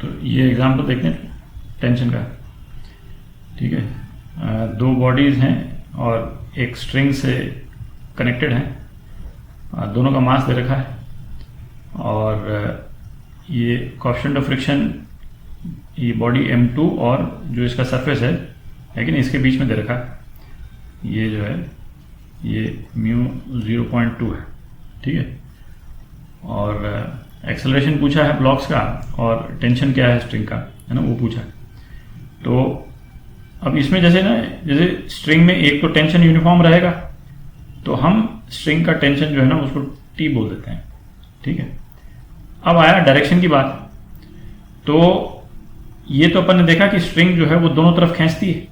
तो ये एग्जाम्पल देखते हैं टेंशन का। ठीक है, दो बॉडीज़ हैं और एक स्ट्रिंग से कनेक्टेड हैं, दोनों का मास दे रखा है और ये कोएफिशिएंट ऑफ फ्रिक्शन ये बॉडी M2 और जो इसका सरफेस है कि नहीं इसके बीच में दे रखा है। ये जो है ये म्यू 0.2 है। ठीक है, और एक्सेलरेशन पूछा है ब्लॉक्स का और टेंशन क्या है स्ट्रिंग का, है ना, वो पूछा है। तो अब इसमें जैसे स्ट्रिंग में एक तो टेंशन यूनिफॉर्म रहेगा, तो हम स्ट्रिंग का टेंशन जो है ना उसको T बोल देते हैं। ठीक है, अब आया डायरेक्शन की बात। तो ये तो अपन ने देखा कि स्ट्रिंग जो है वो दोनों तरफ खींचती है।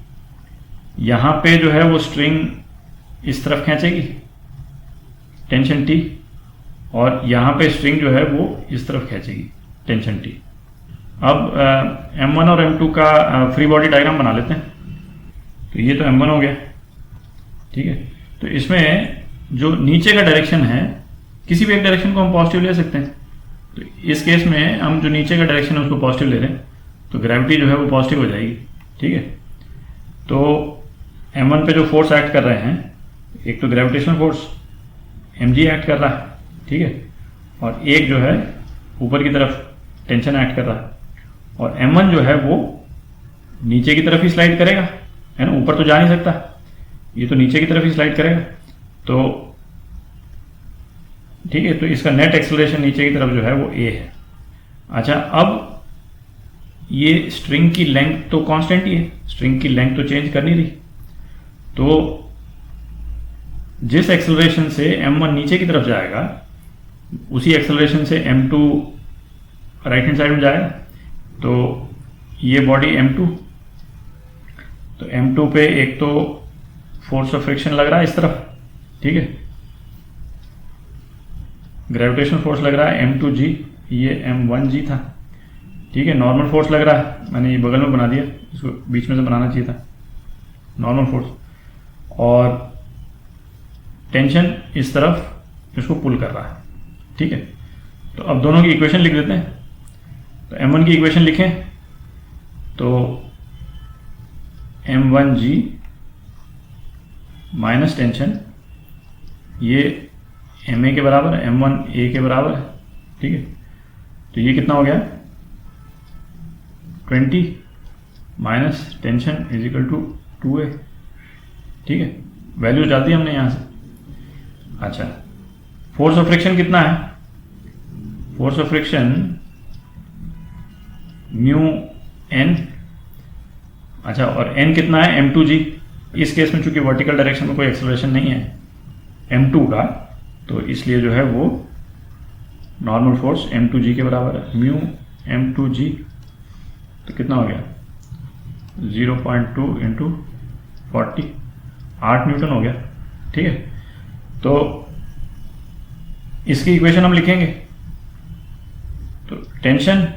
यहां पे जो है वो स्ट्रिंग इस तरफ खींचेगी टेंशन T, और यहां पे स्ट्रिंग जो है वो इस तरफ खींचेगी टेंशन T। अब M1 और M2 का फ्री बॉडी डायग्राम बना लेते हैं। तो ये तो M1 हो गया। ठीक है, तो इसमें जो नीचे का डायरेक्शन है, किसी भी एक डायरेक्शन को हम पॉजिटिव ले सकते हैं। तो इस केस में हम जो नीचे का डायरेक्शन है उसको पॉजिटिव ले रहे हैं, तो ग्रेविटी जो है वो पॉजिटिव हो जाएगी। ठीक है, तो M1 पे जो फोर्स एक्ट कर रहे हैं, एक तो ग्रेविटेशनल फोर्स mg एक्ट कर रहा है। ठीक है, और एक जो है ऊपर की तरफ टेंशन एक्ट कर रहा है, और M1 जो है वो नीचे की तरफ ही स्लाइड करेगा, है ना, ऊपर तो जा नहीं सकता, ये तो नीचे की तरफ ही स्लाइड करेगा। तो ठीक है, तो इसका नेट एक्सेलरेशन नीचे की तरफ जो है वो a है। अच्छा, अब ये स्ट्रिंग की लेंथ तो कांस्टेंट ही है, स्ट्रिंग की लेंथ तो चेंज कर नहीं रही। तो जिस एक्सेलरेशन से M1 नीचे की तरफ जाएगा उसी एक्सेलरेशन से M2 राइट हैंड साइड में जाएगा। तो ये बॉडी M2, तो M2 पे एक तो फोर्स ऑफ फ्रिक्शन लग रहा है इस तरफ। ठीक है, ग्रेविटेशनल फोर्स लग रहा है M2G, ये M1G था। ठीक है, नॉर्मल फोर्स लग रहा है, मैंने ये बगल में बना दिया, इसको बीच में से बनाना चाहिए था, नॉर्मल फोर्स। और टेंशन इस तरफ इसको पुल कर रहा है। ठीक है, तो अब दोनों की इक्वेशन लिख देते हैं। तो M1 की इक्वेशन लिखें तो M1G माइनस टेंशन, ये MA के बराबर है, M1A के बराबर है। ठीक है, तो ये कितना हो गया 20 minus tension is equal to 2A। ठीक है, वैल्यू डाल दी हमने यहां से। अच्छा, फोर्स ऑफ फ्रिक्शन कितना है, force of friction mu n। अच्छा, और n कितना है M2G। इस केस में चूंकि वर्टिकल डायरेक्शन में कोई एक्सेलरेशन नहीं है M2 का, तो इसलिए जो है वो नॉर्मल फोर्स M2G के बराबर है, म्यू M2G। तो कितना हो गया 0.2 इंटू 40, 8 न्यूटन हो गया। ठीक है, तो इसकी इक्वेशन हम लिखेंगे। तो टेंशन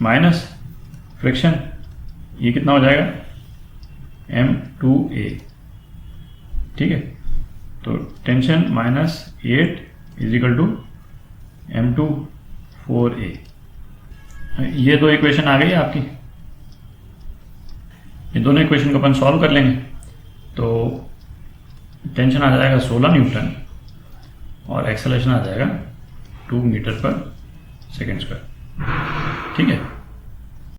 माइनस फ्रिक्शन, ये कितना हो जाएगा M2A। ठीक है, तो tension minus 8 is equal to M2 4A। ये दो इक्वेशन आ गई है आपकी। ये दोनों इक्वेशन को अपन सॉल्व कर लेंगे। तो टेंशन आ जाएगा 16 न्यूटन और एक्सेलरेशन आ जाएगा 2 मीटर पर सेकेंड स्क्वायर। ठीक है।